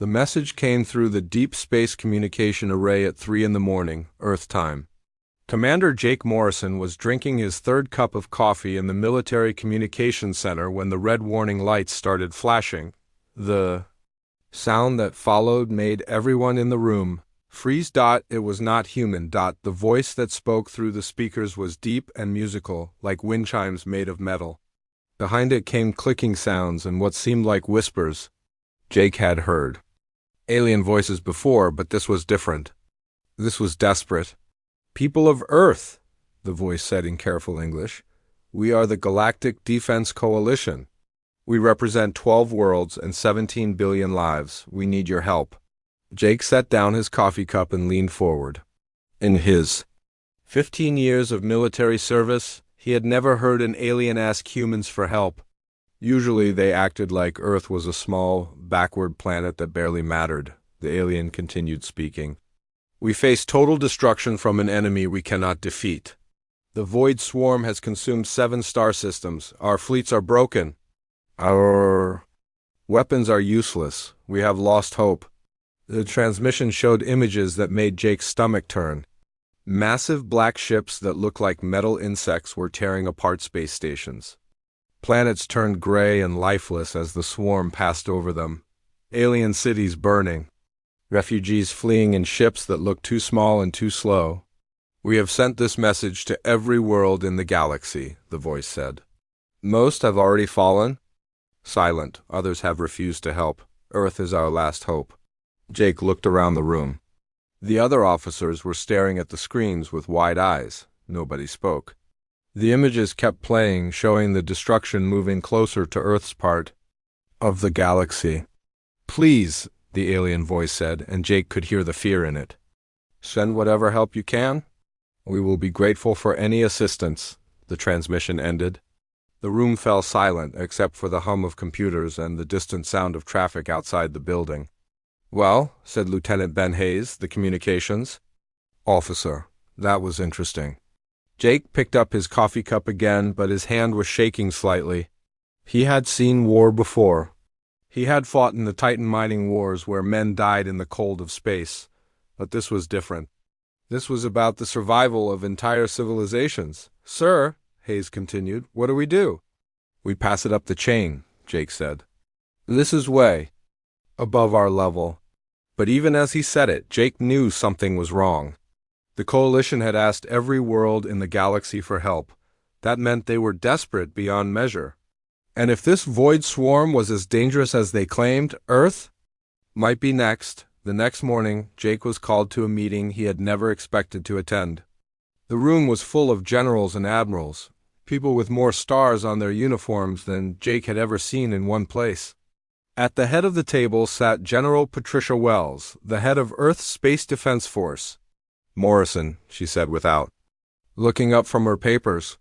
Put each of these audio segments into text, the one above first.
The message came through the deep space communication array at 3 in the morning, Earth time. Commander Jake Morrison was drinking his third cup of coffee in the Military Communications Center when the red warning lights started flashing. The sound that followed made everyone in the room freeze. It was not human. The voice that spoke through the speakers was deep and musical, like wind chimes made of metal. Behind it came clicking sounds and what seemed like whispers. Jake had heard alien voices before, but this was different. This was desperate. "People of Earth," the voice said in careful English, "we are the Galactic Defense Coalition. We represent 12 worlds and 17 billion lives. We need your help." Jake set down his coffee cup and leaned forward. In his 15 years of military service, he had never heard an alien ask humans for help. Usually they acted like Earth was a small, backward planet that barely mattered. The alien continued speaking. "We face total destruction from an enemy we cannot defeat. The Void Swarm has consumed 7 star systems. Our fleets are broken. Our weapons are useless. We have lost hope." The transmission showed images that made Jake's stomach turn. Massive black ships that looked like metal insects were tearing apart space stations. Planets turned gray and lifeless as the swarm passed over them. Alien cities burning. Refugees fleeing in ships that looked too small and too slow. "We have sent this message to every world in the galaxy," the voice said. "Most have already fallen. Silent. Others have refused to help. Earth is our last hope." Jake looked around the room. The other officers were staring at the screens with wide eyes. Nobody spoke. The images kept playing, showing the destruction moving closer to Earth's part of the galaxy. "Please," the alien voice said, and Jake could hear the fear in it. "Send whatever help you can. We will be grateful for any assistance." The transmission ended. The room fell silent, except for the hum of computers and the distant sound of traffic outside the building. "Well," said Lieutenant Ben Hayes, the communications officer, "that was interesting." Jake picked up his coffee cup again, but his hand was shaking slightly. He had seen war before. He had fought in the Titan mining wars where men died in the cold of space. But this was different. This was about the survival of entire civilizations. "Sir," Hayes continued, "what do we do?" "We pass it up the chain," Jake said. "This is way above our level." But even as he said it, Jake knew something was wrong. The Coalition had asked every world in the galaxy for help. That meant they were desperate beyond measure. And if this Void Swarm was as dangerous as they claimed, Earth might be next. The next morning, Jake was called to a meeting he had never expected to attend. The room was full of generals and admirals, people with more stars on their uniforms than Jake had ever seen in one place. At the head of the table sat General Patricia Wells, the head of Earth's Space Defense Force. "Morrison," she said without looking up from her papers.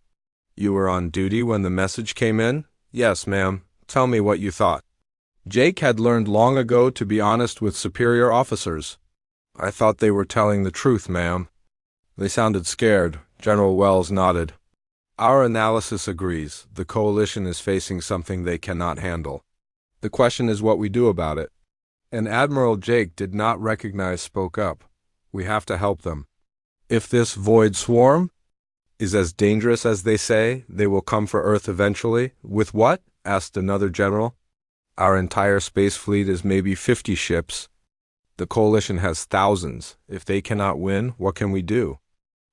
"You were on duty when the message came in?" "Yes, ma'am. Tell me what you thought." Jake had learned long ago to be honest with superior officers. "I thought they were telling the truth, ma'am." They sounded scared. General Wells nodded. "Our analysis agrees. The Coalition is facing something they cannot handle. The question is what we do about it." And Admiral Jake did not recognize spoke up. "We have to help them. If this Void Swarm is as dangerous as they say, they will come for Earth eventually." "With what?" asked another general. "Our entire space fleet is maybe 50 ships. The Coalition has thousands. If they cannot win, what can we do?"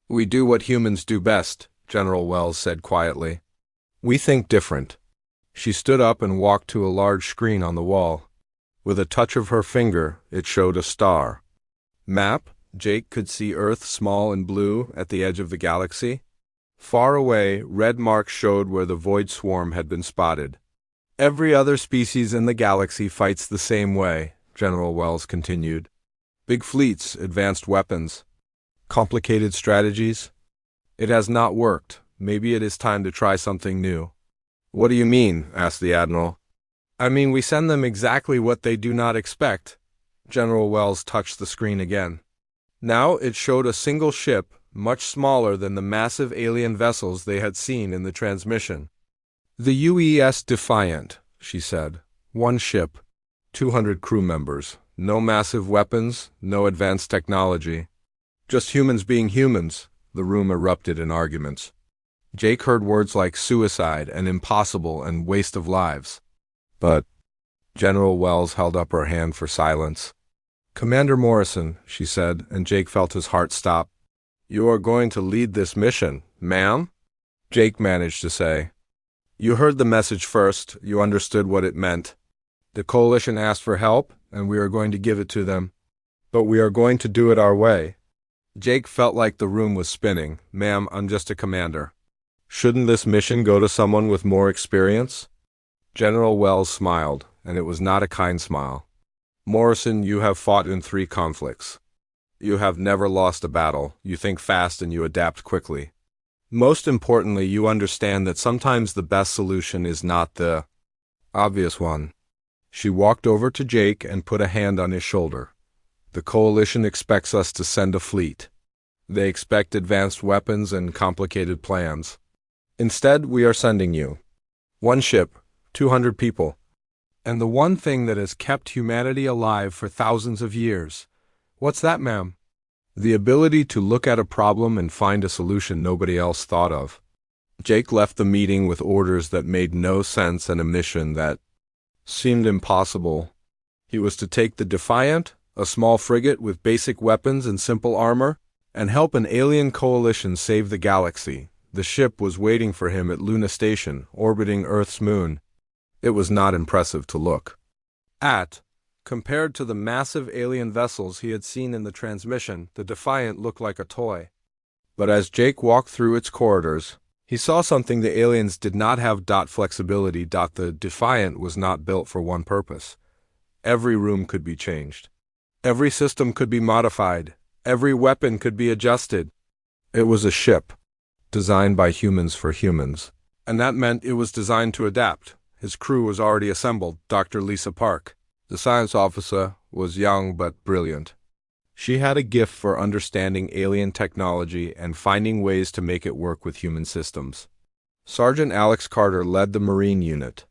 "We do what humans do best," General Wells said quietly. "We think different." She stood up and walked to a large screen on the wall. With a touch of her finger, it showed a star. "Map?" Jake could see Earth small and blue at the edge of the galaxy. Far away, red marks showed where the Void Swarm had been spotted. "Every other species in the galaxy fights the same way," General Wells continued. "Big fleets, advanced weapons, complicated strategies. It has not worked. Maybe it is time to try something new." "What do you mean?" asked the Admiral. "I mean we send them exactly what they do not expect." General Wells touched the screen again. Now it showed a single ship, much smaller than the massive alien vessels they had seen in the transmission. "The UES Defiant," she said. "One ship, 200 crew members. No massive weapons, no advanced technology. Just humans being humans. The room erupted in arguments. Jake heard words like suicide and impossible and waste of lives. But General Wells held up her hand for silence. "Commander Morrison," she said, and Jake felt his heart stop. "You are going to lead this mission, ma'am?" Jake managed to say. "You heard the message first. You understood what it meant. The Coalition asked for help, and we are going to give it to them. But we are going to do it our way." Jake felt like the room was spinning. "Ma'am, I'm just a commander. Shouldn't this mission go to someone with more experience?" General Wells smiled, and it was not a kind smile. "Morrison, you have fought in 3 conflicts. You have never lost a battle. You think fast and you adapt quickly. Most importantly, you understand that sometimes the best solution is not the obvious one." She walked over to Jake and put a hand on his shoulder. "The Coalition expects us to send a fleet. They expect advanced weapons and complicated plans. Instead, we are sending you 1 ship, 200 people, and the one thing that has kept humanity alive for thousands of years." "What's that, ma'am?" "The ability to look at a problem and find a solution nobody else thought of." Jake left the meeting with orders that made no sense and a mission that seemed impossible. He was to take the Defiant, a small frigate with basic weapons and simple armor, and help an alien coalition save the galaxy. The ship was waiting for him at Luna Station, orbiting Earth's moon. It was not impressive to look at. Compared to the massive alien vessels he had seen in the transmission, the Defiant looked like a toy. But as Jake walked through its corridors, he saw something the aliens did not have. Flexibility. The Defiant was not built for one purpose. Every room could be changed. Every system could be modified. Every weapon could be adjusted. It was a ship, designed by humans for humans. And that meant it was designed to adapt. His crew was already assembled. Dr. Lisa Park, the science officer, was young but brilliant. She had a gift for understanding alien technology and finding ways to make it work with human systems. Sergeant Alex Carter led the Marine unit.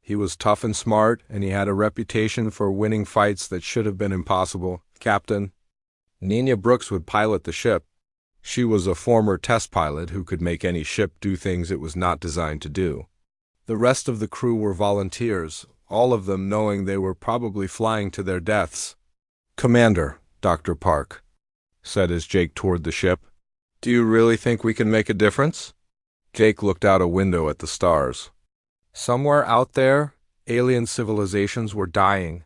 He was tough and smart, and he had a reputation for winning fights that should have been impossible. Captain Nina Brooks would pilot the ship. She was a former test pilot who could make any ship do things it was not designed to do. The rest of the crew were volunteers, all of them knowing they were probably flying to their deaths. "Commander," Dr. Park said as Jake toured the ship, "do you really think we can make a difference?" Jake looked out a window at the stars. Somewhere out there, alien civilizations were dying.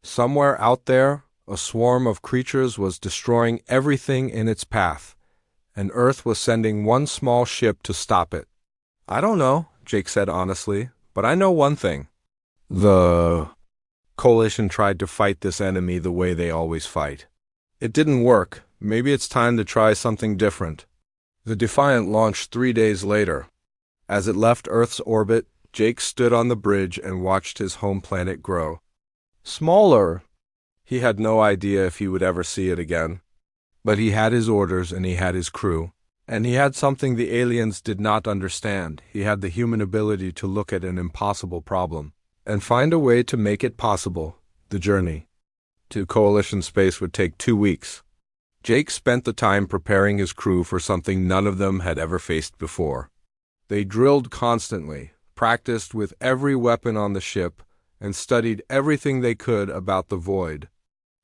Somewhere out there, a swarm of creatures was destroying everything in its path, and Earth was sending one small ship to stop it. "I don't know," Jake said honestly, "but I know one thing. The Coalition tried to fight this enemy the way they always fight. It didn't work. Maybe it's time to try something different." The Defiant launched 3 days later. As it left Earth's orbit, Jake stood on the bridge and watched his home planet grow. Smaller. He had no idea if he would ever see it again. But he had his orders and he had his crew. And he had something the aliens did not understand. He had the human ability to look at an impossible problem and find a way to make it possible. The journey to Coalition space would take 2 weeks. Jake spent the time preparing his crew for something none of them had ever faced before. They drilled constantly, practiced with every weapon on the ship, and studied everything they could about the void.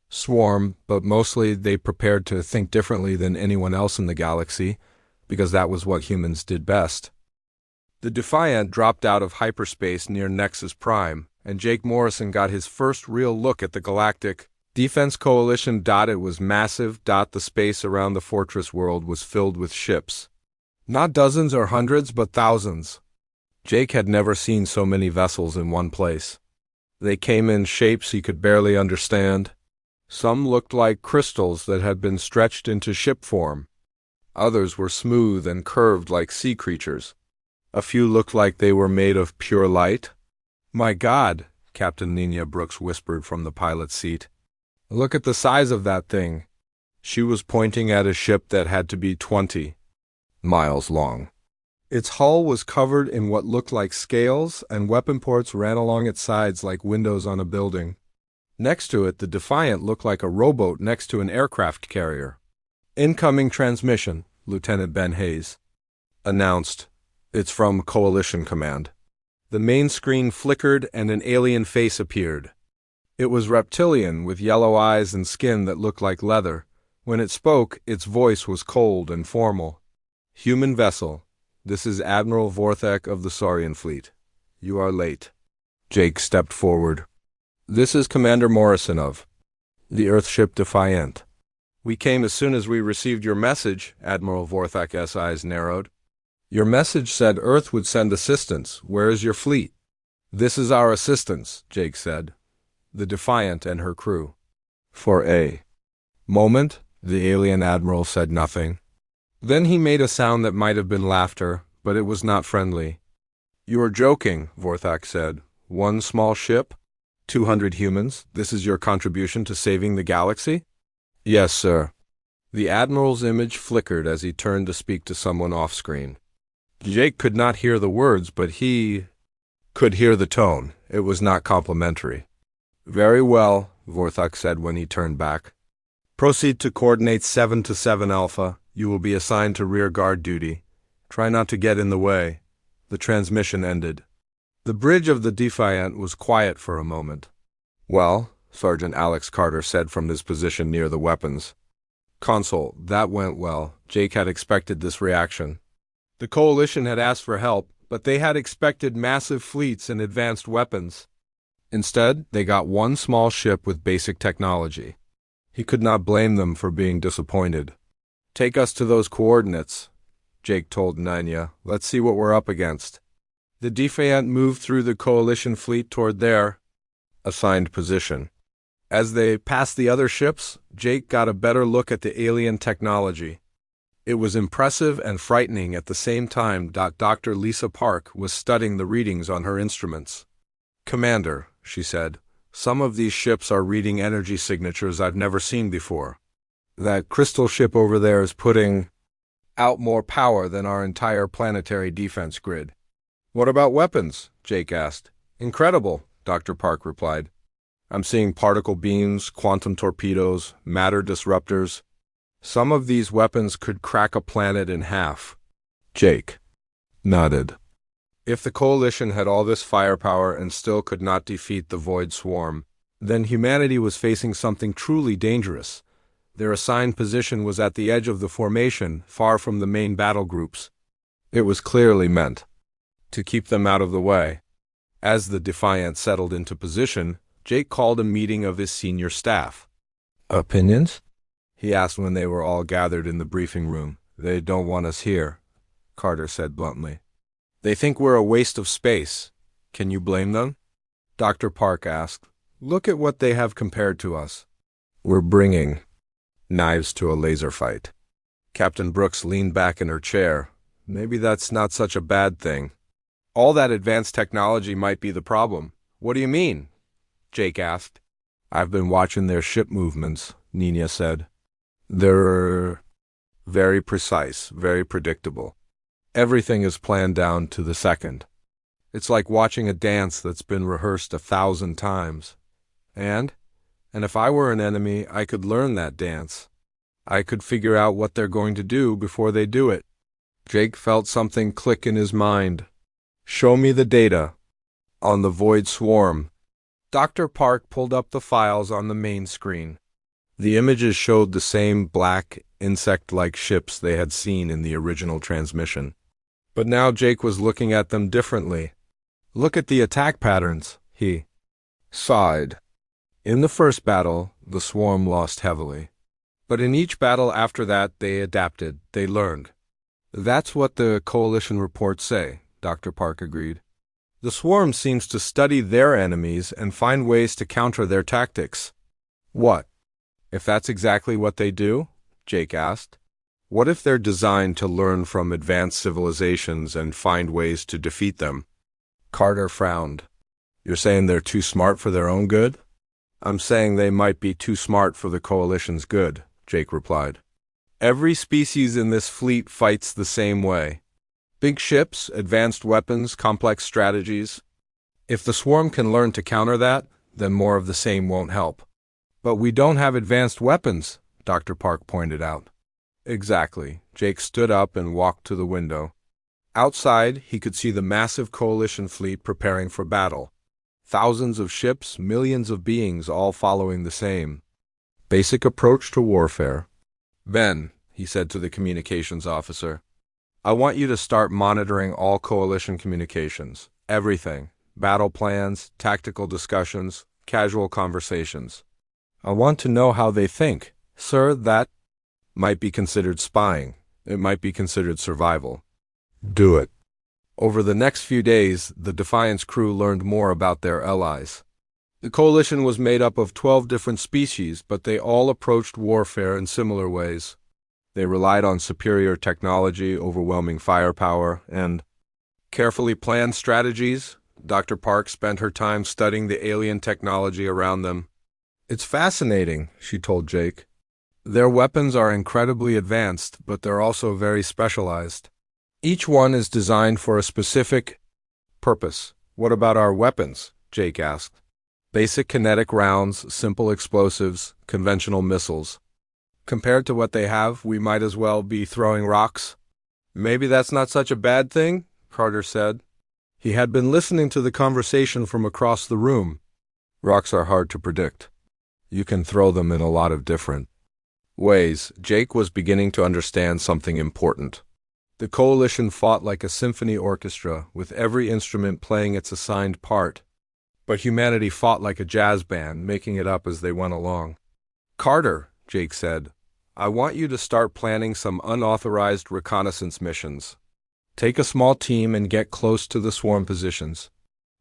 Swarm, but mostly they prepared to think differently than anyone else in the galaxy, because that was what humans did best. The Defiant dropped out of hyperspace near Nexus Prime, and Jake Morrison got his first real look at the Galactic Defense Coalition. It was massive. The space around the fortress world was filled with ships. Not dozens or hundreds, but thousands. Jake had never seen so many vessels in one place. They came in shapes he could barely understand. Some looked like crystals that had been stretched into ship form. Others were smooth and curved like sea creatures. A few looked like they were made of pure light. "My God," Captain Nina Brooks whispered from the pilot's seat. "Look at the size of that thing." She was pointing at a ship that had to be 20 miles long. Its hull was covered in what looked like scales, and weapon ports ran along its sides like windows on a building. Next to it, the Defiant looked like a rowboat next to an aircraft carrier. "Incoming transmission," Lieutenant Ben Hayes announced. "It's from Coalition Command." The main screen flickered and an alien face appeared. It was reptilian, with yellow eyes and skin that looked like leather. When it spoke, its voice was cold and formal. "Human vessel, this is Admiral Vorthak of the Saurian Fleet. You are late." Jake stepped forward. "This is Commander Morrison of the Earthship Defiant. We came as soon as we received your message." Admiral Vorthak's eyes narrowed. "Your message said Earth would send assistance. Where is your fleet?" "This is our assistance," Jake said. "The Defiant and her crew." For a moment, the alien admiral said nothing. Then he made a sound that might have been laughter, but it was not friendly. "You are joking," Vorthak said. "One small ship? 200 humans? This is your contribution to saving the galaxy?" "Yes, sir." The admiral's image flickered as he turned to speak to someone off-screen. Jake could not hear the words, but he could hear the tone. It was not complimentary. "Very well," Vorthak said when he turned back. "Proceed to coordinates 7 to 7 Alpha. You will be assigned to rear guard duty. Try not to get in the way." The transmission ended. The bridge of the Defiant was quiet for a moment. "Well," Sergeant Alex Carter said from his position near the weapons console, "that went well." Jake had expected this reaction. The Coalition had asked for help, but they had expected massive fleets and advanced weapons. Instead, they got one small ship with basic technology. He could not blame them for being disappointed. "Take us to those coordinates," Jake told Nanya. "Let's see what we're up against." The Defiant moved through the Coalition fleet toward their assigned position. As they passed the other ships, Jake got a better look at the alien technology. It was impressive and frightening at the same time. Dr. Lisa Park was studying the readings on her instruments. "Commander," she said, "some of these ships are reading energy signatures I've never seen before. That crystal ship over there is putting out more power than our entire planetary defense grid." "What about weapons?" Jake asked. "Incredible," Dr. Park replied. "I'm seeing particle beams, quantum torpedoes, matter disruptors. Some of these weapons could crack a planet in half." Jake nodded. If the Coalition had all this firepower and still could not defeat the Void Swarm, then humanity was facing something truly dangerous. Their assigned position was at the edge of the formation, far from the main battle groups. It was clearly meant to keep them out of the way. As the Defiant settled into position, Jake called a meeting of his senior staff. "Opinions?" he asked when they were all gathered in the briefing room. "They don't want us here," Carter said bluntly. "They think we're a waste of space. Can you blame them?" Dr. Park asked. "Look at what they have compared to us. We're bringing knives to a laser fight." Captain Brooks leaned back in her chair. "Maybe that's not such a bad thing. All that advanced technology might be the problem." "What do you mean?" Jake asked. "I've been watching their ship movements," Nina said. "They're very precise, very predictable. Everything is planned down to the second. It's like watching a dance that's been rehearsed 1,000 times. And if I were an enemy, I could learn that dance. I could figure out what they're going to do before they do it." Jake felt something click in his mind. "Show me the data on the Void Swarm." Dr. Park pulled up the files on the main screen. The images showed the same black, insect-like ships they had seen in the original transmission. But now Jake was looking at them differently. "Look at the attack patterns," he sighed. "In the first battle, the swarm lost heavily. But in each battle after that, they adapted, they learned." "That's what the Coalition reports say," Dr. Park agreed. "The swarm seems to study their enemies and find ways to counter their tactics." "What if that's exactly what they do?" Jake asked. "What if they're designed to learn from advanced civilizations and find ways to defeat them?" Carter frowned. "You're saying they're too smart for their own good?" "I'm saying they might be too smart for the Coalition's good," Jake replied. "Every species in this fleet fights the same way. Big ships, advanced weapons, complex strategies. If the swarm can learn to counter that, then more of the same won't help. But we don't have advanced weapons, Dr. Park pointed out. Exactly. Jake stood up and walked to the window. Outside, he could see the massive coalition fleet preparing for battle. Thousands of ships, millions of beings, all following the same basic approach to warfare. Ben, he said to the communications officer, I want you to start monitoring all coalition communications. Everything. Battle plans, tactical discussions, casual conversations. I want to know how they think. Sir, that might be considered spying. It might be considered survival. Do it. Over the next few days, the Defiance crew learned more about their allies. The coalition was made up of 12 different species, but they all approached warfare in similar ways. They relied on superior technology, overwhelming firepower, and carefully planned strategies. Dr. Park spent her time studying the alien technology around them. It's fascinating, she told Jake. Their weapons are incredibly advanced, but they're also very specialized. Each one is designed for a specific purpose. What about our weapons? Jake asked. Basic kinetic rounds, simple explosives, conventional missiles. Compared to what they have, we might as well be throwing rocks. Maybe that's not such a bad thing, Carter said. He had been listening to the conversation from across the room. Rocks are hard to predict. You can throw them in a lot of different ways. Jake was beginning to understand something important. The coalition fought like a symphony orchestra, with every instrument playing its assigned part. But humanity fought like a jazz band, making it up as they went along. Carter, Jake said, I want you to start planning some unauthorized reconnaissance missions. Take a small team and get close to the swarm positions.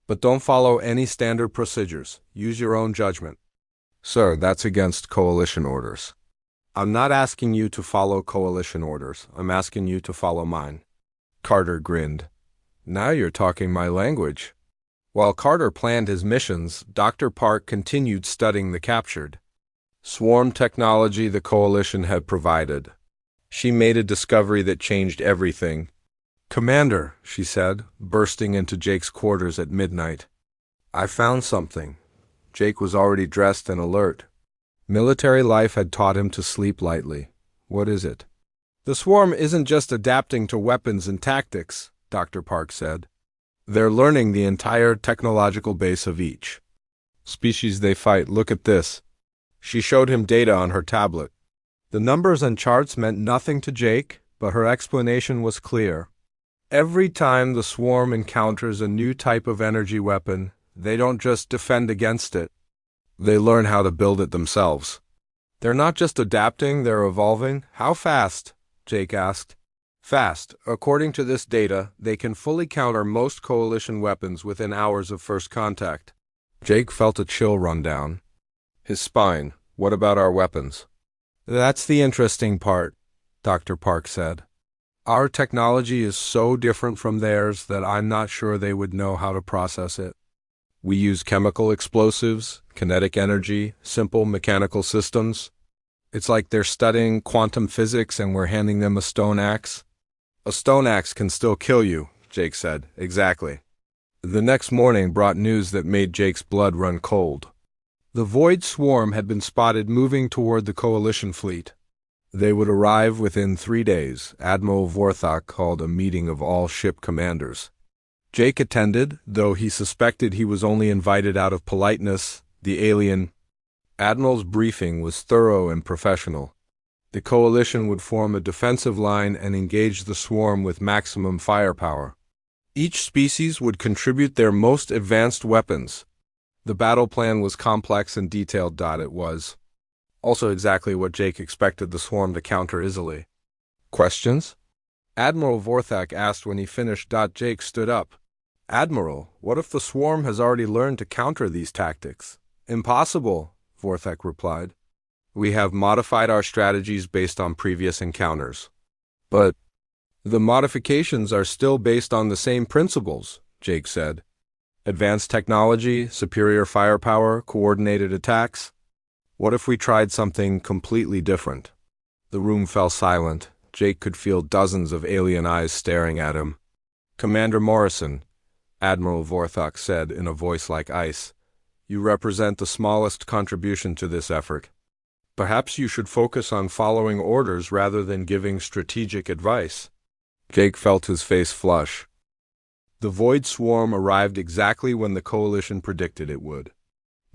But don't follow any standard procedures. Use your own judgment. Sir, that's against coalition orders. I'm not asking you to follow coalition orders. I'm asking you to follow mine. Carter grinned. Now you're talking my language. While Carter planned his missions, Dr. Park continued studying the captured swarm technology the coalition had provided. She made a discovery that changed everything. Commander, she said, bursting into Jake's quarters at midnight. I found something. Jake was already dressed and alert. Military life had taught him to sleep lightly. What is it? The swarm isn't just adapting to weapons and tactics, Dr. Park said. They're learning the entire technological base of each species they fight. Look at this. She showed him data on her tablet. The numbers and charts meant nothing to Jake, but her explanation was clear. Every time the swarm encounters a new type of energy weapon, they don't just defend against it. They learn how to build it themselves. They're not just adapting, they're evolving. How fast? Jake asked. Fast. According to this data, they can fully counter most coalition weapons within hours of first contact. Jake felt a chill run down his spine. What about our weapons? That's the interesting part, Dr. Park said. Our technology is so different from theirs that I'm not sure they would know how to process it. We use chemical explosives, kinetic energy, simple mechanical systems. It's like they're studying quantum physics and we're handing them a stone axe. A stone axe can still kill you, Jake said. Exactly. The next morning brought news that made Jake's blood run cold. The Void Swarm had been spotted moving toward the coalition fleet. They would arrive within 3 days. Admiral Vorthok called a meeting of all ship commanders. Jake attended, though he suspected he was only invited out of politeness. The alien admiral's briefing was thorough and professional. The coalition would form a defensive line and engage the swarm with maximum firepower. Each species would contribute their most advanced weapons. The battle plan was complex and detailed. It was also exactly what Jake expected the swarm to counter easily. Questions? Admiral Vorthok asked when he finished. Jake stood up. Admiral, what if the swarm has already learned to counter these tactics? Impossible, Vorthok replied. We have modified our strategies based on previous encounters. But the modifications are still based on the same principles, Jake said. Advanced technology, superior firepower, coordinated attacks. What if we tried something completely different? The room fell silent. Jake could feel dozens of alien eyes staring at him. Commander Morrison, Admiral Vorthok said in a voice like ice, You represent the smallest contribution to this effort. Perhaps you should focus on following orders rather than giving strategic advice." Jake felt his face flush. The Void Swarm arrived exactly when the Coalition predicted it would.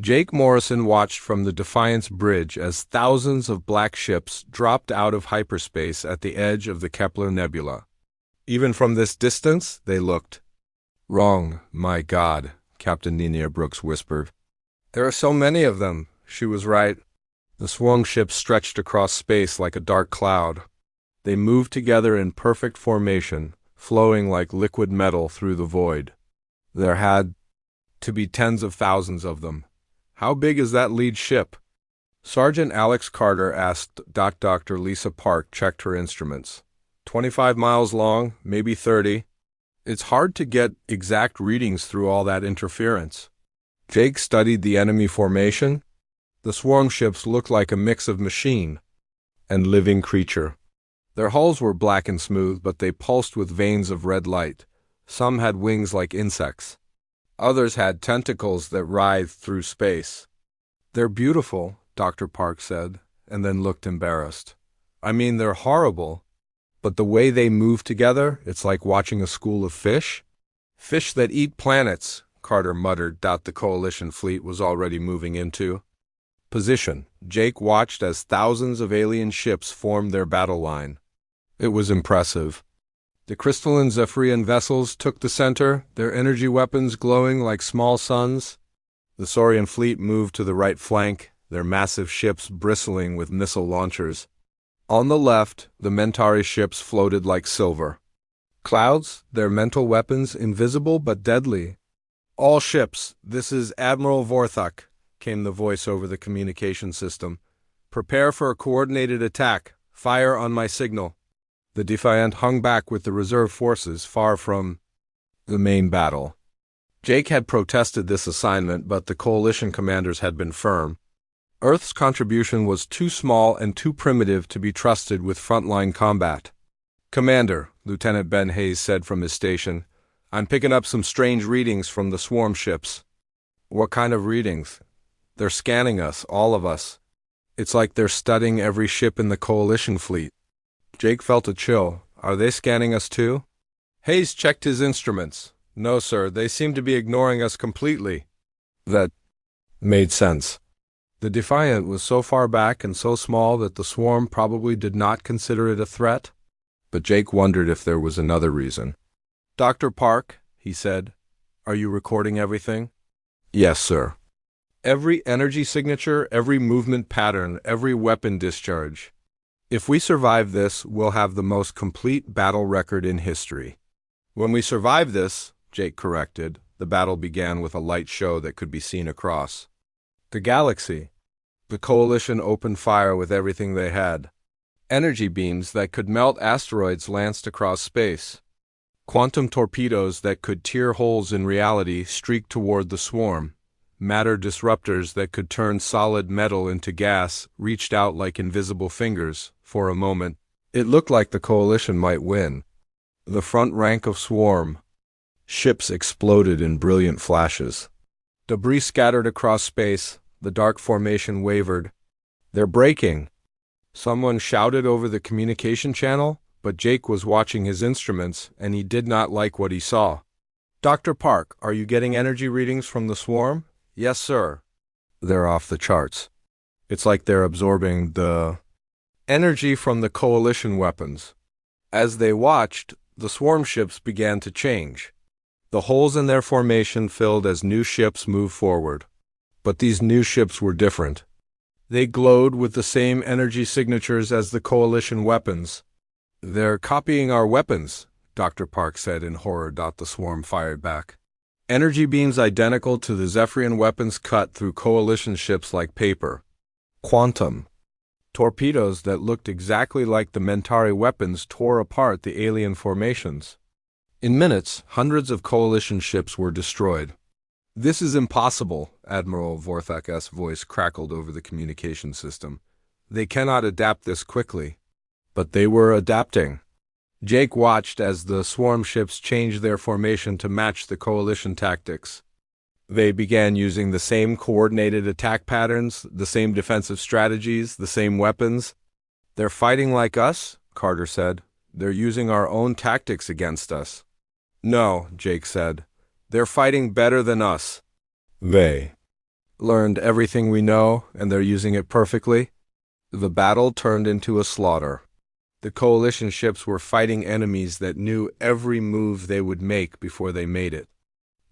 Jake Morrison watched from the Defiance Bridge as thousands of black ships dropped out of hyperspace at the edge of the Kepler Nebula. Even from this distance, they looked wrong. "My God," Captain Nina Brooks whispered. "There are so many of them." She was right. The swarm ships stretched across space like a dark cloud. They moved together in perfect formation, flowing like liquid metal through the void. There had to be tens of thousands of them. "How big is that lead ship?" Sergeant Alex Carter asked. Dr. Lisa Park checked her instruments. 25 miles long, maybe 30. It's hard to get exact readings through all that interference. Jake studied the enemy formation. The swarm ships looked like a mix of machine and living creature. Their hulls were black and smooth, but they pulsed with veins of red light. Some had wings like insects. Others had tentacles that writhed through space. "They're beautiful," Dr. Park said, and then looked embarrassed. "I mean, they're horrible. But the way they move together, it's like watching a school of fish." "Fish that eat planets," Carter muttered. The Coalition fleet was already moving into position. Jake watched as thousands of alien ships formed their battle line. It was impressive. The crystalline Zephyrian vessels took the center, their energy weapons glowing like small suns. The Saurian fleet moved to the right flank, their massive ships bristling with missile launchers. On the left, the Mentari ships floated like silver clouds, their mental weapons invisible but deadly. "All ships, this is Admiral Vorthak," came the voice over the communication system. "Prepare for a coordinated attack. Fire on my signal." The Defiant hung back with the reserve forces far from the main battle. Jake had protested this assignment, but the Coalition commanders had been firm. Earth's contribution was too small and too primitive to be trusted with frontline combat. "Commander," Lieutenant Ben Hayes said from his station, "I'm picking up some strange readings from the swarm ships." "What kind of readings?" "They're scanning us, all of us. It's like they're studying every ship in the Coalition fleet." Jake felt a chill. "Are they scanning us too?" Hayes checked his instruments. "No, sir, they seem to be ignoring us completely." That made sense. The Defiant was so far back and so small that the swarm probably did not consider it a threat. But Jake wondered if there was another reason. "Dr. Park," he said, "are you recording everything?" "Yes, sir. Every energy signature, every movement pattern, every weapon discharge. If we survive this, we'll have the most complete battle record in history." "When we survive this," Jake corrected, "the battle began with a light show that could be seen across the galaxy." The Coalition opened fire with everything they had. Energy beams that could melt asteroids lanced across space. Quantum torpedoes that could tear holes in reality streaked toward the swarm. Matter disruptors that could turn solid metal into gas reached out like invisible fingers. For a moment, it looked like the Coalition might win. The front rank of swarm ships exploded in brilliant flashes. Debris scattered across space. The dark formation wavered. "They're breaking!" Someone shouted over the communication channel, but Jake was watching his instruments, and he did not like what he saw. "Dr. Park, are you getting energy readings from the swarm?" "Yes, sir." "They're off the charts. It's like they're absorbing the energy from the Coalition weapons." As they watched, the swarm ships began to change. The holes in their formation filled as new ships moved forward. But these new ships were different. They glowed with the same energy signatures as the Coalition weapons. "They're copying our weapons," Dr. Park said in horror. The swarm fired back. Energy beams identical to the Zephyrian weapons cut through Coalition ships like paper. Quantum torpedoes that looked exactly like the Mentari weapons tore apart the alien formations. In minutes, hundreds of Coalition ships were destroyed. "This is impossible," Admiral Vorthak's voice crackled over the communication system. "They cannot adapt this quickly." But they were adapting. Jake watched as the swarm ships changed their formation to match the Coalition tactics. They began using the same coordinated attack patterns, the same defensive strategies, the same weapons. "They're fighting like us," Carter said. "They're using our own tactics against us." "No," Jake said. "They're fighting better than us. They learned everything we know, and they're using it perfectly." The battle turned into a slaughter. The coalition ships were fighting enemies that knew every move they would make before they made it.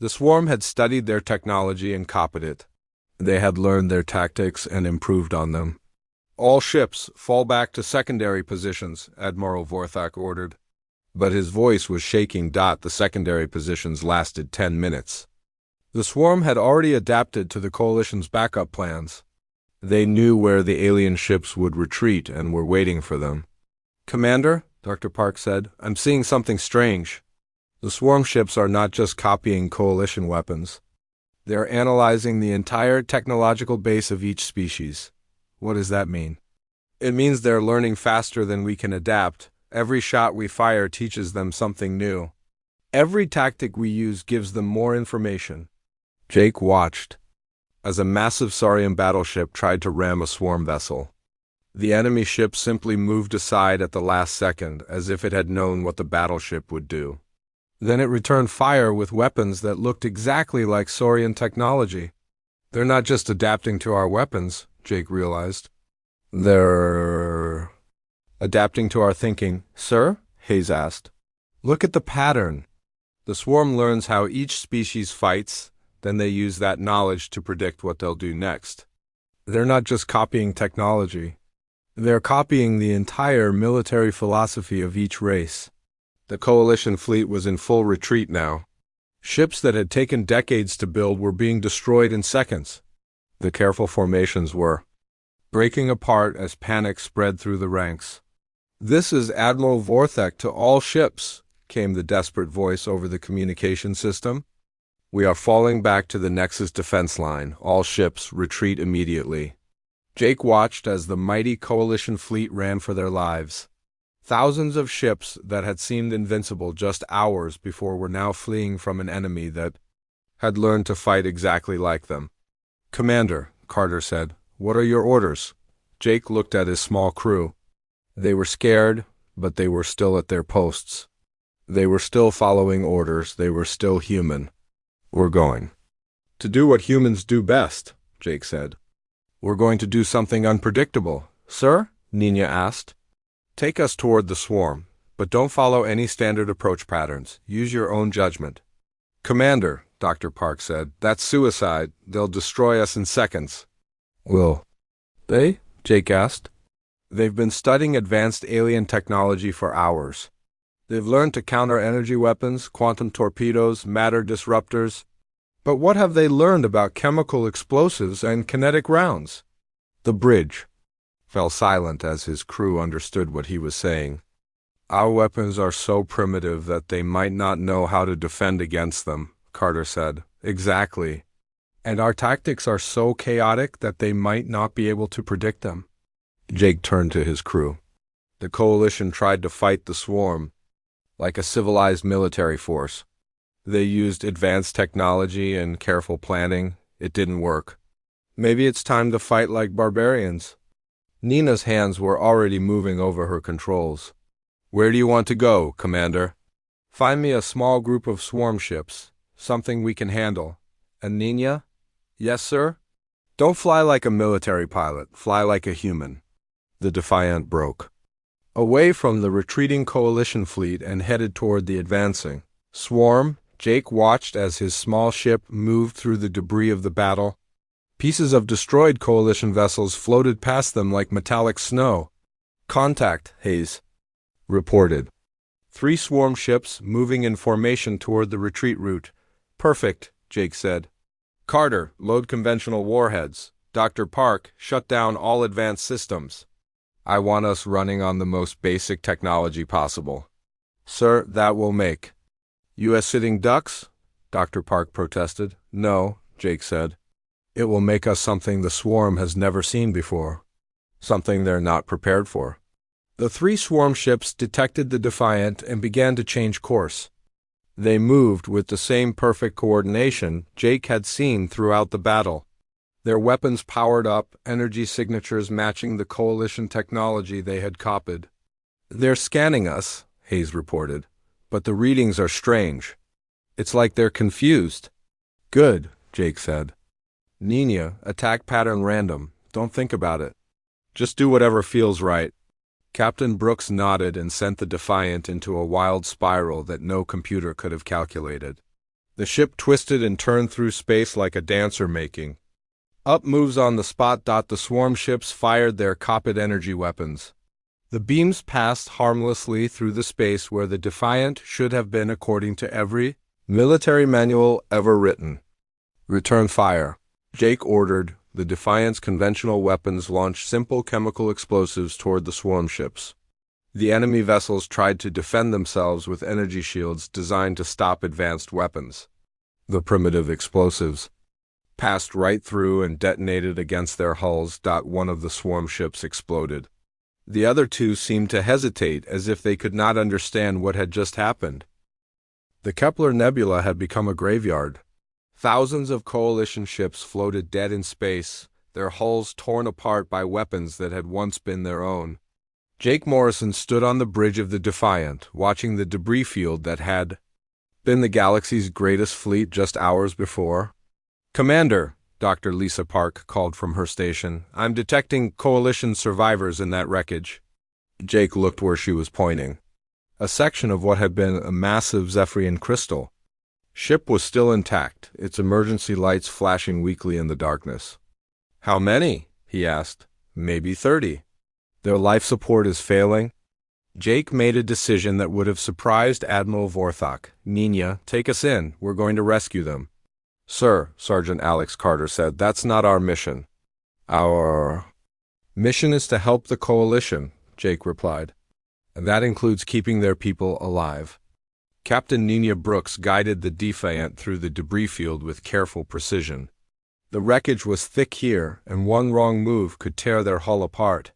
The swarm had studied their technology and copied it. They had learned their tactics and improved on them. "All ships, fall back to secondary positions," Admiral Vorthak ordered. But his voice was shaking. The secondary positions lasted 10 minutes. The swarm had already adapted to the coalition's backup plans. They knew where the alien ships would retreat and were waiting for them. "Commander," Dr. Park said, "I'm seeing something strange. The swarm ships are not just copying coalition weapons. They're analyzing the entire technological base of each species." "What does that mean?" "It means they're learning faster than we can adapt. Every shot we fire teaches them something new. Every tactic we use gives them more information." Jake watched as a massive Saurian battleship tried to ram a swarm vessel. The enemy ship simply moved aside at the last second, as if it had known what the battleship would do. Then it returned fire with weapons that looked exactly like Saurian technology. "They're not just adapting to our weapons," Jake realized. "They're adapting to our thinking." "Sir?" Hayes asked. "Look at the pattern." The swarm learns how each species fights, then they use that knowledge to predict what they'll do next. They're not just copying technology. They're copying the entire military philosophy of each race. The coalition fleet was in full retreat now. Ships that had taken decades to build were being destroyed in seconds. The careful formations were breaking apart as panic spread through the ranks. "This is Admiral Vorthak to all ships," came the desperate voice over the communication system. "We are falling back to the Nexus defense line. All ships, retreat immediately." Jake watched as the mighty coalition fleet ran for their lives. Thousands of ships that had seemed invincible just hours before were now fleeing from an enemy that had learned to fight exactly like them. "Commander," Carter said, "what are your orders?" Jake looked at his small crew. They were scared, but they were still at their posts. They were still following orders. They were still human. "We're going to do what humans do best," Jake said. "We're going to do something unpredictable." "Sir?" Nina asked. "Take us toward the swarm, but don't follow any standard approach patterns. Use your own judgment." "Commander," Dr. Park said, "that's suicide. They'll destroy us in seconds." "Will they?" Jake asked. "They've been studying advanced alien technology for hours. They've learned to counter energy weapons, quantum torpedoes, matter disruptors. But what have they learned about chemical explosives and kinetic rounds?" The bridge fell silent as his crew understood what he was saying. "Our weapons are so primitive that they might not know how to defend against them," Carter said. "Exactly. And our tactics are so chaotic that they might not be able to predict them." Jake turned to his crew. "The coalition tried to fight the swarm like a civilized military force. They used advanced technology and careful planning. It didn't work. Maybe it's time to fight like barbarians." Nina's hands were already moving over her controls. "Where do you want to go, Commander?" "Find me a small group of swarm ships, something we can handle." "And Nina?" "Yes, sir?" "Don't fly like a military pilot. Fly like a human." The Defiant broke away from the retreating coalition fleet and headed toward the advancing swarm. Jake watched as his small ship moved through the debris of the battle. Pieces of destroyed coalition vessels floated past them like metallic snow. "Contact," Hayes reported. 3 swarm ships moving in formation toward the retreat route. "Perfect," Jake said. "Carter, load conventional warheads. Dr. Park, shut down all advanced systems. I want us running on the most basic technology possible." "Sir, that will make." "U.S. sitting ducks?" Dr. Park protested. "No," Jake said. "It will make us something the swarm has never seen before. Something they're not prepared for." The 3 swarm ships detected the Defiant and began to change course. They moved with the same perfect coordination Jake had seen throughout the battle. Their weapons powered up, energy signatures matching the coalition technology they had copied. "They're scanning us," Hayes reported, "but the readings are strange. It's like they're confused." "Good," Jake said. "Nina, attack pattern random. Don't think about it. Just do whatever feels right." Captain Brooks nodded and sent the Defiant into a wild spiral that no computer could have calculated. The ship twisted and turned through space like a dancer making. Up moves on the spot. The swarm ships fired their copied energy weapons. The beams passed harmlessly through the space where the Defiant should have been according to every military manual ever written. "Return fire," Jake ordered. The Defiant's conventional weapons launched simple chemical explosives toward the swarm ships. The enemy vessels tried to defend themselves with energy shields designed to stop advanced weapons. The primitive explosives passed right through and detonated against their hulls. One of the swarm ships exploded. The other two seemed to hesitate, as if they could not understand what had just happened. The Kepler Nebula had become a graveyard. Thousands of coalition ships floated dead in space, their hulls torn apart by weapons that had once been their own. Jake Morrison stood on the bridge of the Defiant, watching the debris field that had been the galaxy's greatest fleet just hours before. "Commander," Dr. Lisa Park called from her station, "I'm detecting coalition survivors in that wreckage." Jake looked where she was pointing. A section of what had been a massive Zephyrian crystal. Ship was still intact, its emergency lights flashing weakly in the darkness. "How many?" he asked. "Maybe 30. Their life support is failing." Jake made a decision that would have surprised Admiral Vorthok. "Nina, take us in. We're going to rescue them." "Sir," Sergeant Alex Carter said, "that's not our mission." "Our mission is to help the coalition," Jake replied. "And that includes keeping their people alive." Captain Nina Brooks guided the Defiant through the debris field with careful precision. The wreckage was thick here, and one wrong move could tear their hull apart.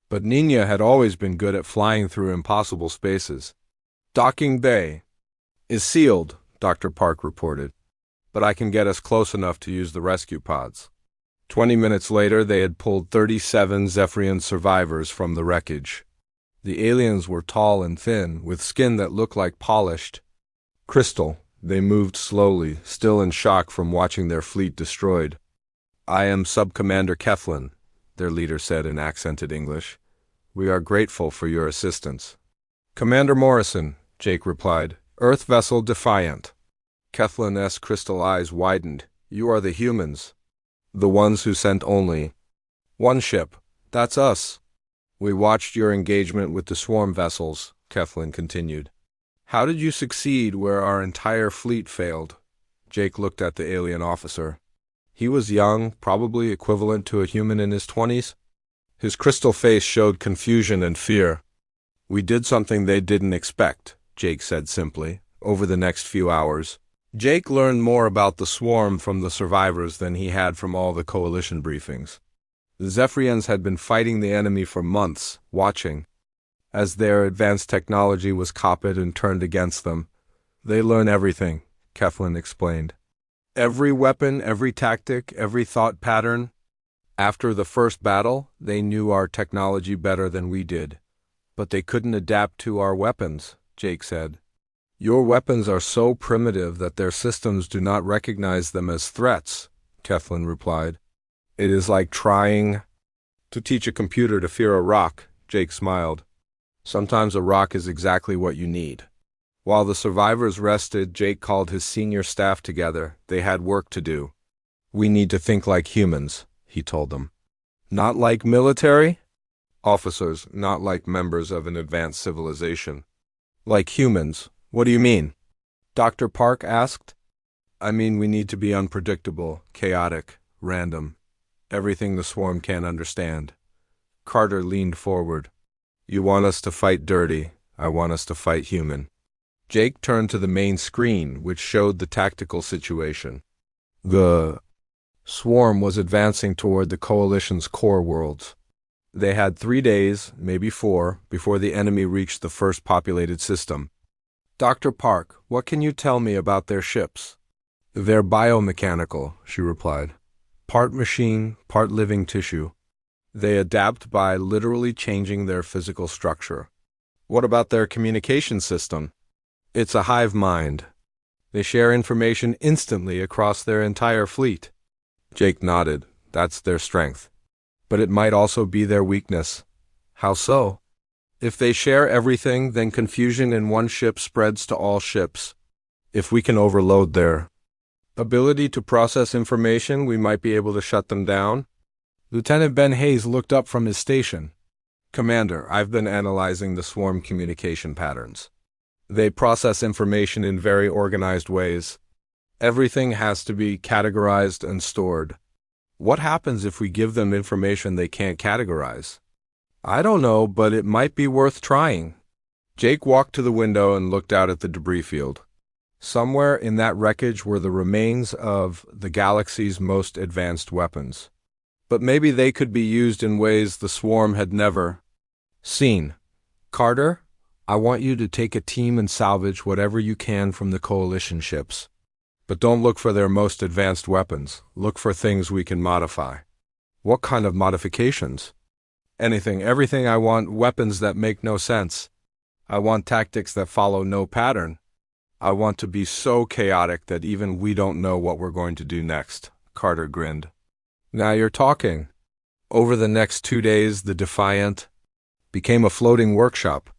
But Nina had always been good at flying through impossible spaces. "Docking bay is sealed," Dr. Park reported, "but I can get us close enough to use the rescue pods." 20 minutes later, they had pulled 37 Zephyrian survivors from the wreckage. The aliens were tall and thin, with skin that looked like polished crystal. They moved slowly, still in shock from watching their fleet destroyed. "I am Sub-Commander Keflin," their leader said in accented English. "We are grateful for your assistance." "Commander Morrison," Jake replied. "Earth vessel Defiant." Keflin's crystal eyes widened. "You are the humans. The ones who sent only one ship. That's us." "We watched your engagement with the swarm vessels," Keflin continued. "How did you succeed where our entire fleet failed?" Jake looked at the alien officer. He was young, probably equivalent to a human in his 20s. His crystal face showed confusion and fear. "We did something they didn't expect," Jake said simply. Over the next few hours, Jake learned more about the swarm from the survivors than he had from all the coalition briefings. The Zephyrians had been fighting the enemy for months, watching as their advanced technology was copied and turned against them. "They learn everything," Keflin explained. "Every weapon, every tactic, every thought pattern. After the first battle, they knew our technology better than we did. But they couldn't adapt to our weapons," Jake said. "Your weapons are so primitive that their systems do not recognize them as threats," Keflin replied. "It is like trying to teach a computer to fear a rock," Jake smiled. "Sometimes a rock is exactly what you need." While the survivors rested, Jake called his senior staff together. They had work to do. "We need to think like humans," he told them. "Not like military officers, not like members of an advanced civilization. Like humans." "What do you mean?" Dr. Park asked. "I mean we need to be unpredictable, chaotic, random. Everything the swarm can't understand." Carter leaned forward. "You want us to fight dirty. I want us to fight human." Jake turned to the main screen, which showed the tactical situation. The swarm was advancing toward the coalition's core worlds. They had 3 days, maybe 4, before the enemy reached the first populated system. Dr. Park, what can you tell me about their ships? They're biomechanical, she replied. Part machine, part living tissue. They adapt by literally changing their physical structure. What about their communication system? It's a hive mind. They share information instantly across their entire fleet. Jake nodded. That's their strength. But it might also be their weakness. How so? If they share everything, then confusion in one ship spreads to all ships. If we can overload their ability to process information, we might be able to shut them down. Lieutenant Ben Hayes looked up from his station. Commander, I've been analyzing the swarm communication patterns. They process information in very organized ways. Everything has to be categorized and stored. What happens if we give them information they can't categorize? I don't know, but it might be worth trying. Jake walked to the window and looked out at the debris field. Somewhere in that wreckage were the remains of the galaxy's most advanced weapons. But maybe they could be used in ways the swarm had never seen. Carter, I want you to take a team and salvage whatever you can from the coalition ships. But don't look for their most advanced weapons. Look for things we can modify. What kind of modifications? Anything, everything. I want weapons that make no sense. I want tactics that follow no pattern. I want to be so chaotic that even we don't know what we're going to do next. Carter grinned. Now you're talking. Over the next 2 days, the Defiant became a floating workshop.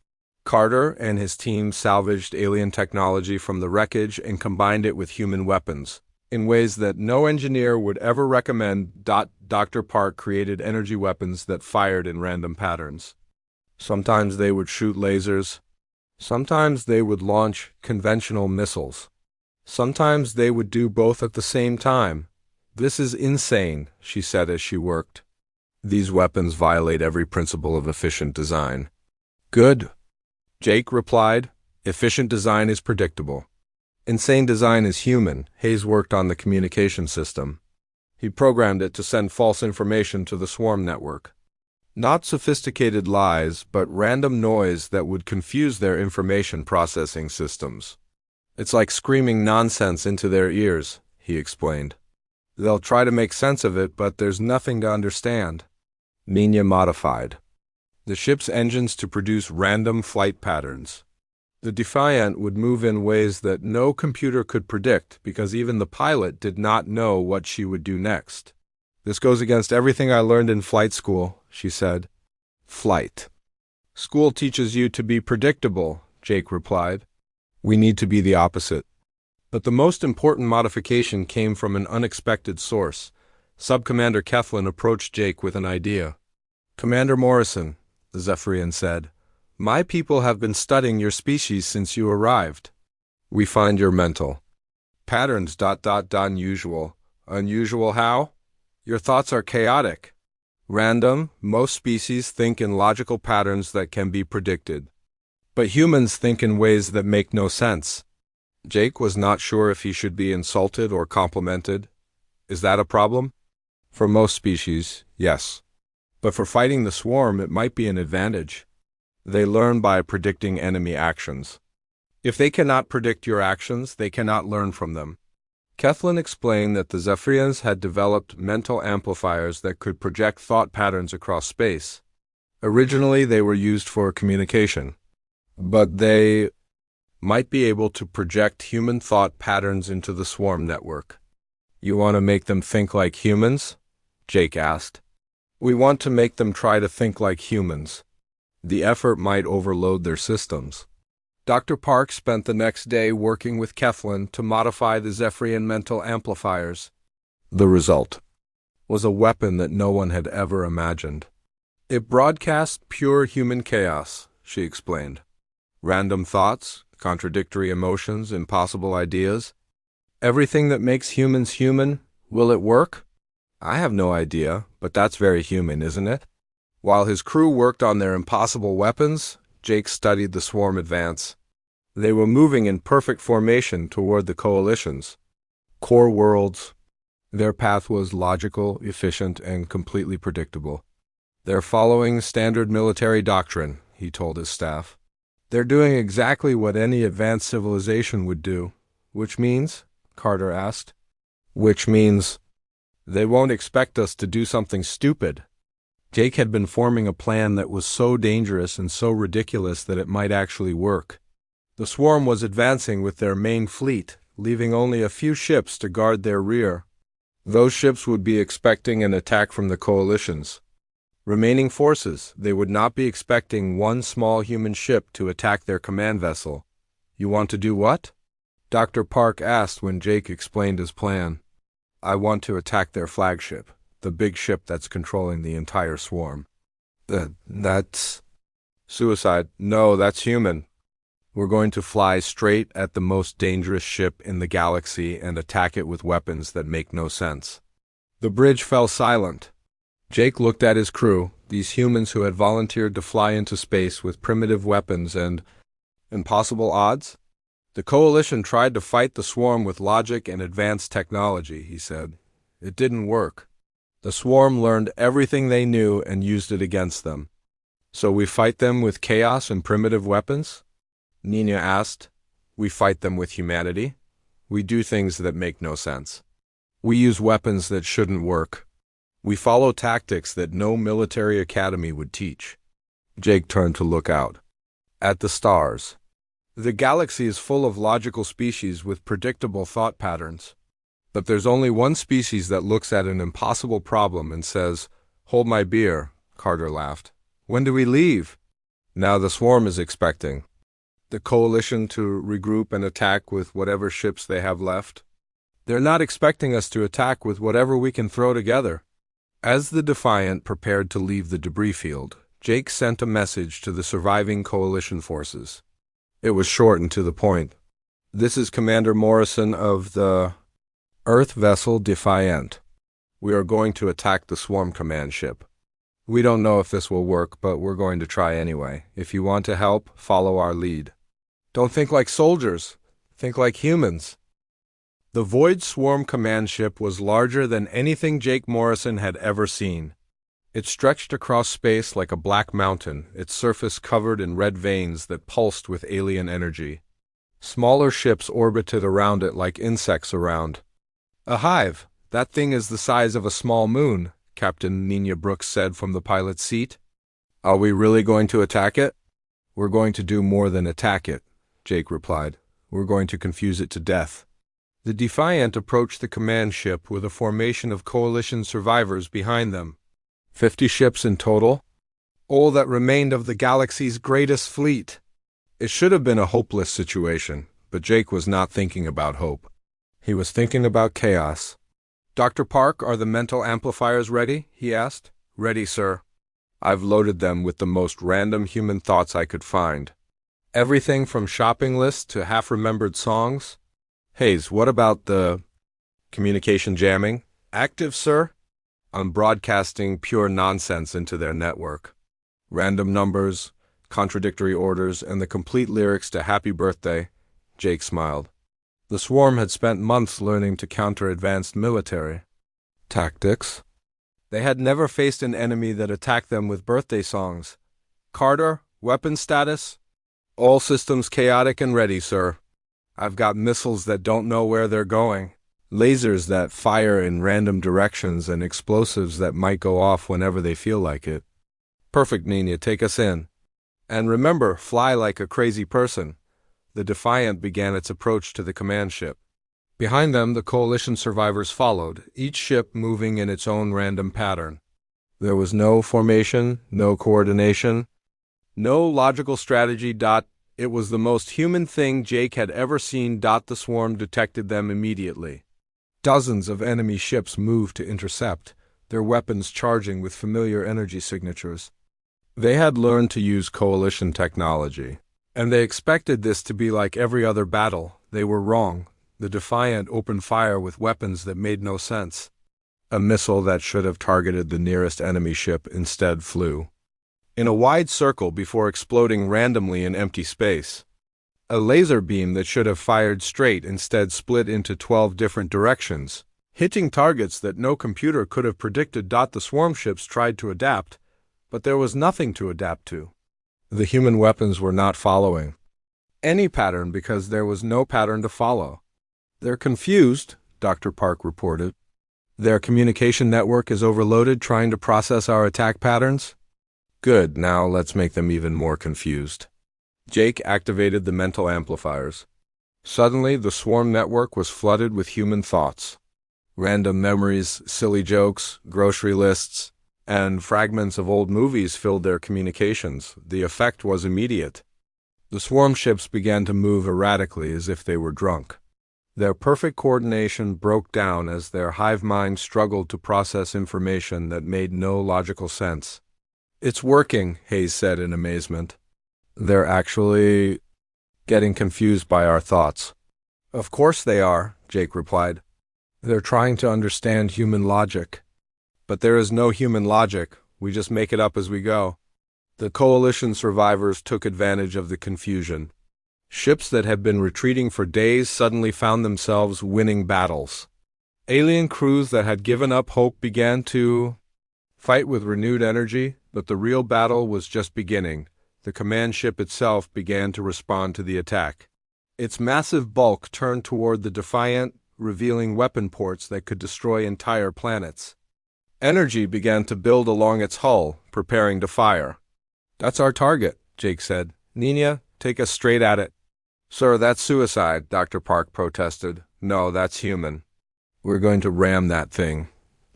Carter and his team salvaged alien technology from the wreckage and combined it with human weapons in ways that no engineer would ever recommend. Dr. Park created energy weapons that fired in random patterns. Sometimes they would shoot lasers. Sometimes they would launch conventional missiles. Sometimes they would do both at the same time. This is insane, she said as she worked. These weapons violate every principle of efficient design. Good, Jake replied. Efficient design is predictable. Insane design is human. Hayes worked on the communication system. He programmed it to send false information to the swarm network. Not sophisticated lies, but random noise that would confuse their information processing systems. It's like screaming nonsense into their ears, he explained. They'll try to make sense of it, but there's nothing to understand. Nina modified the ship's engines to produce random flight patterns. The Defiant would move in ways that no computer could predict because even the pilot did not know what she would do next. This goes against everything I learned in flight school, she said. Flight. School teaches you to be predictable, Jake replied. We need to be the opposite. But the most important modification came from an unexpected source. Subcommander Keflin approached Jake with an idea. Commander Morrison, the Zephyrian said, my people have been studying your species since you arrived. We find your mental patterns. Unusual. Unusual how? Your thoughts are chaotic. Random. Most species think in logical patterns that can be predicted. But humans think in ways that make no sense. Jake was not sure if he should be insulted or complimented. Is that a problem? For most species, yes. But for fighting the swarm, it might be an advantage. They learn by predicting enemy actions. If they cannot predict your actions, they cannot learn from them. Keflin explained that the Zephyrians had developed mental amplifiers that could project thought patterns across space. Originally, they were used for communication, but they might be able to project human thought patterns into the swarm network. You want to make them think like humans? Jake asked. We want to make them try to think like humans. The effort might overload their systems. Dr. Park spent the next day working with Keflin to modify the Zephyrian mental amplifiers. The result was a weapon that no one had ever imagined. It broadcast pure human chaos, she explained. Random thoughts, contradictory emotions, impossible ideas. Everything that makes humans human. Will it work? I have no idea, but that's very human, isn't it? While his crew worked on their impossible weapons, Jake studied the swarm advance. They were moving in perfect formation toward the coalition's core worlds. Their path was logical, efficient, and completely predictable. They're following standard military doctrine, he told his staff. They're doing exactly what any advanced civilization would do. Which means? Carter asked. Which means they won't expect us to do something stupid. Jake had been forming a plan that was so dangerous and so ridiculous that it might actually work. The swarm was advancing with their main fleet, leaving only a few ships to guard their rear. Those ships would be expecting an attack from the coalition's remaining forces. They would not be expecting one small human ship to attack their command vessel. You want to do what? Dr. Park asked when Jake explained his plan. I want to attack their flagship, the big ship that's controlling the entire swarm. That's suicide. No, that's human. We're going to fly straight at the most dangerous ship in the galaxy and attack it with weapons that make no sense. The bridge fell silent. Jake looked at his crew, these humans who had volunteered to fly into space with primitive weapons and impossible odds. The coalition tried to fight the swarm with logic and advanced technology, he said. It didn't work. The swarm learned everything they knew and used it against them. So we fight them with chaos and primitive weapons? Nina asked. We fight them with humanity. We do things that make no sense. We use weapons that shouldn't work. We follow tactics that no military academy would teach. Jake turned to look out. At the stars. The galaxy is full of logical species with predictable thought patterns. But there's only one species that looks at an impossible problem and says, "Hold my beer," Carter laughed. When do we leave? Now the swarm is expecting the coalition to regroup and attack with whatever ships they have left. They're not expecting us to attack with whatever we can throw together. As the Defiant prepared to leave the debris field, Jake sent a message to the surviving coalition forces. It was short and to the point. This is Commander Morrison of the Earth vessel Defiant. We are going to attack the swarm command ship. We don't know if this will work, but we're going to try anyway. If you want to help, follow our lead. Don't think like soldiers. Think like humans. The Void Swarm command ship was larger than anything Jake Morrison had ever seen. It stretched across space like a black mountain, its surface covered in red veins that pulsed with alien energy. Smaller ships orbited around it like insects around a hive. That thing is the size of a small moon, Captain Nina Brooks said from the pilot's seat. Are we really going to attack it? We're going to do more than attack it, Jake replied. We're going to confuse it to death. The Defiant approached the command ship with a formation of coalition survivors behind them. 50 ships in total? All that remained of the galaxy's greatest fleet. It should have been a hopeless situation, but Jake was not thinking about hope. He was thinking about chaos. Dr. Park, are the mental amplifiers ready? He asked. Ready, sir. I've loaded them with the most random human thoughts I could find. Everything from shopping lists to half-remembered songs. Hayes, what about the communication jamming? Active, sir. I'm broadcasting pure nonsense into their network. Random numbers, contradictory orders, and the complete lyrics to Happy Birthday. Jake smiled. The swarm had spent months learning to counter advanced military tactics. They had never faced an enemy that attacked them with birthday songs. Carter, weapon status? All systems chaotic and ready, sir. I've got missiles that don't know where they're going. Lasers that fire in random directions and explosives that might go off whenever they feel like it. Perfect, Nina, take us in. And remember, fly like a crazy person. The Defiant began its approach to the command ship. Behind them, the coalition survivors followed, each ship moving in its own random pattern. There was no formation, no coordination, no logical strategy. It was the most human thing Jake had ever seen. The swarm detected them immediately. Dozens of enemy ships moved to intercept, their weapons charging with familiar energy signatures. They had learned to use coalition technology, and they expected this to be like every other battle. They were wrong. The Defiant opened fire with weapons that made no sense. A missile that should have targeted the nearest enemy ship instead flew in a wide circle before exploding randomly in empty space. A laser beam that should have fired straight instead split into 12 different directions, hitting targets that no computer could have predicted. The swarm ships tried to adapt, but there was nothing to adapt to. The human weapons were not following any pattern because there was no pattern to follow. They're confused, Dr. Park reported. Their communication network is overloaded trying to process our attack patterns. Good, now let's make them even more confused. Jake activated the mental amplifiers. Suddenly, the swarm network was flooded with human thoughts. Random memories, silly jokes, grocery lists, and fragments of old movies filled their communications. The effect was immediate. The swarm ships began to move erratically as if they were drunk. Their perfect coordination broke down as their hive mind struggled to process information that made no logical sense. It's working, Hayes said in amazement. They're actually getting confused by our thoughts. Of course they are, Jake replied. They're trying to understand human logic. But there is no human logic, we just make it up as we go. The coalition survivors took advantage of the confusion. Ships that had been retreating for days suddenly found themselves winning battles. Alien crews that had given up hope began to fight with renewed energy, but the real battle was just beginning. The command ship itself began to respond to the attack. Its massive bulk turned toward the Defiant, revealing weapon ports that could destroy entire planets. Energy began to build along its hull, preparing to fire. That's our target, Jake said. Nina, take us straight at it. Sir, that's suicide, Dr. Park protested. No, that's human. We're going to ram that thing.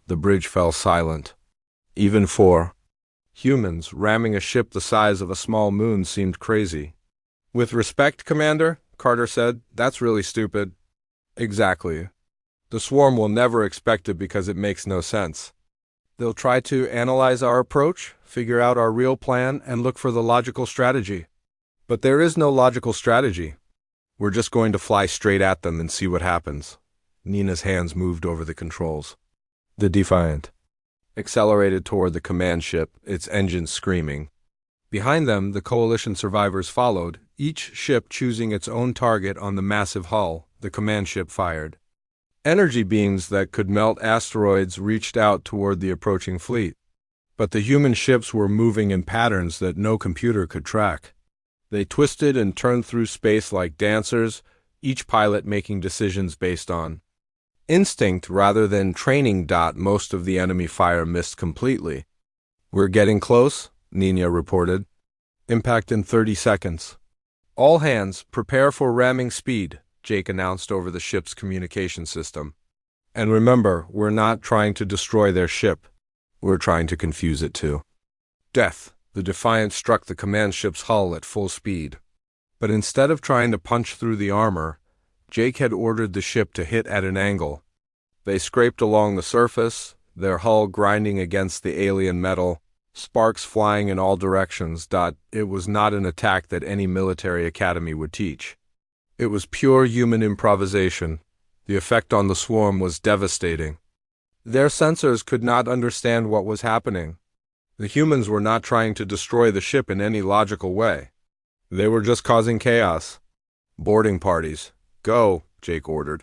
The bridge fell silent. Even for humans, ramming a ship the size of a small moon seemed crazy. With respect, Commander, Carter said, that's really stupid. Exactly. The swarm will never expect it because it makes no sense. They'll try to analyze our approach, figure out our real plan, and look for the logical strategy. But there is no logical strategy. We're just going to fly straight at them and see what happens. Nina's hands moved over the controls. The Defiant accelerated toward the command ship, its engines screaming. Behind them, the coalition survivors followed, each ship choosing its own target on the massive hull. The command ship fired. Energy beams that could melt asteroids reached out toward the approaching fleet. But the human ships were moving in patterns that no computer could track. They twisted and turned through space like dancers, each pilot making decisions based on instinct rather than training. Most of the enemy fire missed completely. We're getting close, Nina reported. Impact in 30 seconds. All hands, prepare for ramming speed, Jake announced over the ship's communication system. And remember, we're not trying to destroy their ship. We're trying to confuse it too. Death. The Defiant struck the command ship's hull at full speed. But instead of trying to punch through the armor, Jake had ordered the ship to hit at an angle. They scraped along the surface, their hull grinding against the alien metal, sparks flying in all directions. It was not an attack that any military academy would teach. It was pure human improvisation. The effect on the swarm was devastating. Their sensors could not understand what was happening. The humans were not trying to destroy the ship in any logical way. They were just causing chaos. Boarding parties. Go, Jake ordered.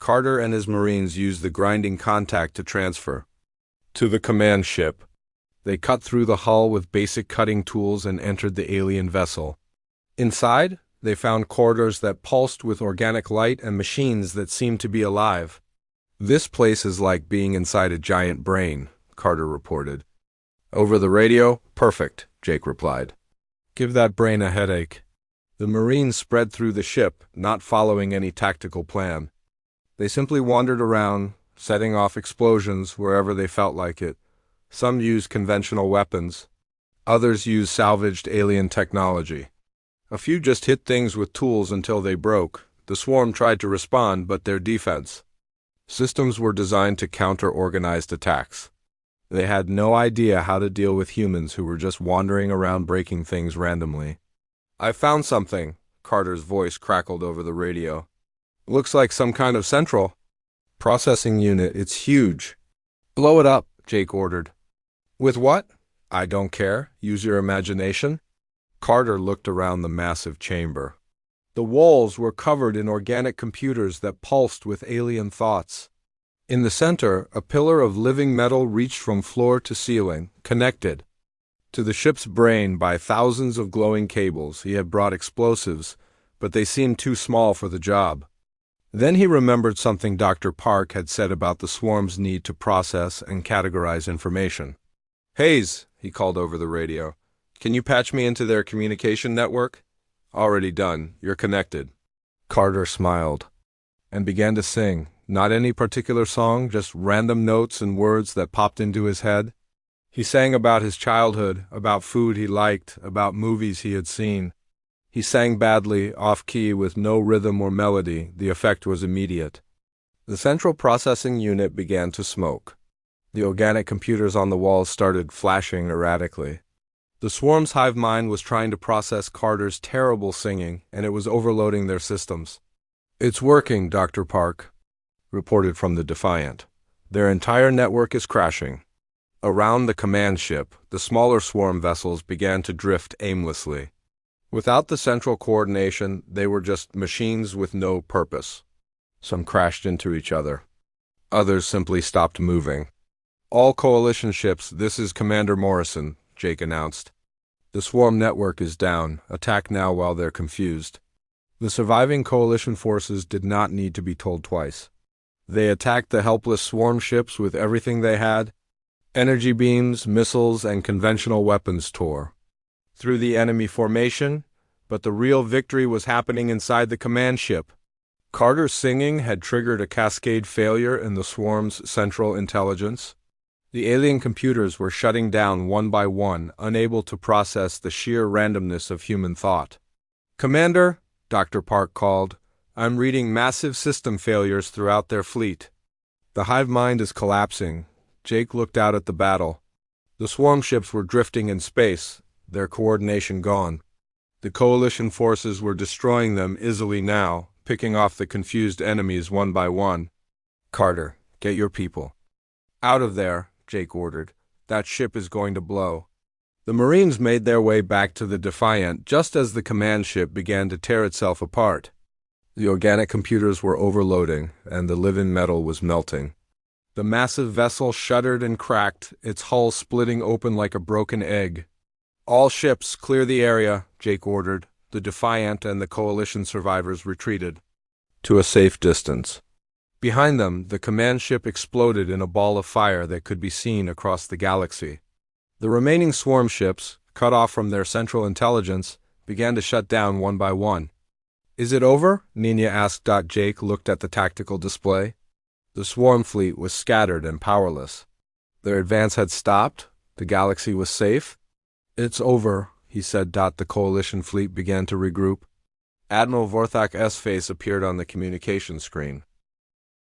Carter and his Marines used the grinding contact to transfer to the command ship. They cut through the hull with basic cutting tools and entered the alien vessel. Inside, they found corridors that pulsed with organic light and machines that seemed to be alive. This place is like being inside a giant brain, Carter reported. Over the radio, perfect, Jake replied. Give that brain a headache. The Marines spread through the ship, not following any tactical plan. They simply wandered around, setting off explosions wherever they felt like it. Some used conventional weapons. Others used salvaged alien technology. A few just hit things with tools until they broke. The swarm tried to respond, but their defense systems were designed to counter organized attacks. They had no idea how to deal with humans who were just wandering around breaking things randomly. I found something, Carter's voice crackled over the radio. Looks like some kind of central processing unit. It's huge. Blow it up, Jake ordered. With what? I don't care. Use your imagination. Carter looked around the massive chamber. The walls were covered in organic computers that pulsed with alien thoughts. In the center, a pillar of living metal reached from floor to ceiling, connected To the ship's brain, by thousands of glowing cables, he had brought explosives, but they seemed too small for the job. Then he remembered something Dr. Park had said about the swarm's need to process and categorize information. "Hayes," he called over the radio, "can you patch me into their communication network?" "Already done. You're connected." Carter smiled and began to sing, not any particular song, just random notes and words that popped into his head. He sang about his childhood, about food he liked, about movies he had seen. He sang badly, off-key, with no rhythm or melody. The effect was immediate. The central processing unit began to smoke. The organic computers on the walls started flashing erratically. The swarm's hive mind was trying to process Carter's terrible singing, and it was overloading their systems. "It's working, Dr. Park," reported from the Defiant. "Their entire network is crashing." Around the command ship, the smaller swarm vessels began to drift aimlessly. Without the central coordination, they were just machines with no purpose. Some crashed into each other. Others simply stopped moving. "All Coalition ships, this is Commander Morrison," Jake announced. "The swarm network is down. Attack now while they're confused." The surviving Coalition forces did not need to be told twice. They attacked the helpless swarm ships with everything they had. Energy beams, missiles, and conventional weapons tore through the enemy formation, but the real victory was happening inside the command ship. Carter's singing had triggered a cascade failure in the swarm's central intelligence. The alien computers were shutting down one by one, unable to process the sheer randomness of human thought. "Commander," Dr. Park called, "I'm reading massive system failures throughout their fleet." "The hive mind is collapsing." Jake looked out at the battle. The swarm ships were drifting in space, their coordination gone. The Coalition forces were destroying them easily now, picking off the confused enemies one by one. "Carter, get your people out of there," Jake ordered. "That ship is going to blow." The Marines made their way back to the Defiant just as the command ship began to tear itself apart. The organic computers were overloading, and the living metal was melting. The massive vessel shuddered and cracked, its hull splitting open like a broken egg. "All ships, clear the area," Jake ordered. The Defiant and the Coalition survivors retreated to a safe distance. Behind them, the command ship exploded in a ball of fire that could be seen across the galaxy. The remaining swarm ships, cut off from their central intelligence, began to shut down one by one. "Is it over?" Nina asked. Jake looked at the tactical display. The swarm fleet was scattered and powerless. Their advance had stopped. The galaxy was safe. "It's over," he said. The Coalition fleet began to regroup. Admiral Vorthak's face appeared on the communication screen.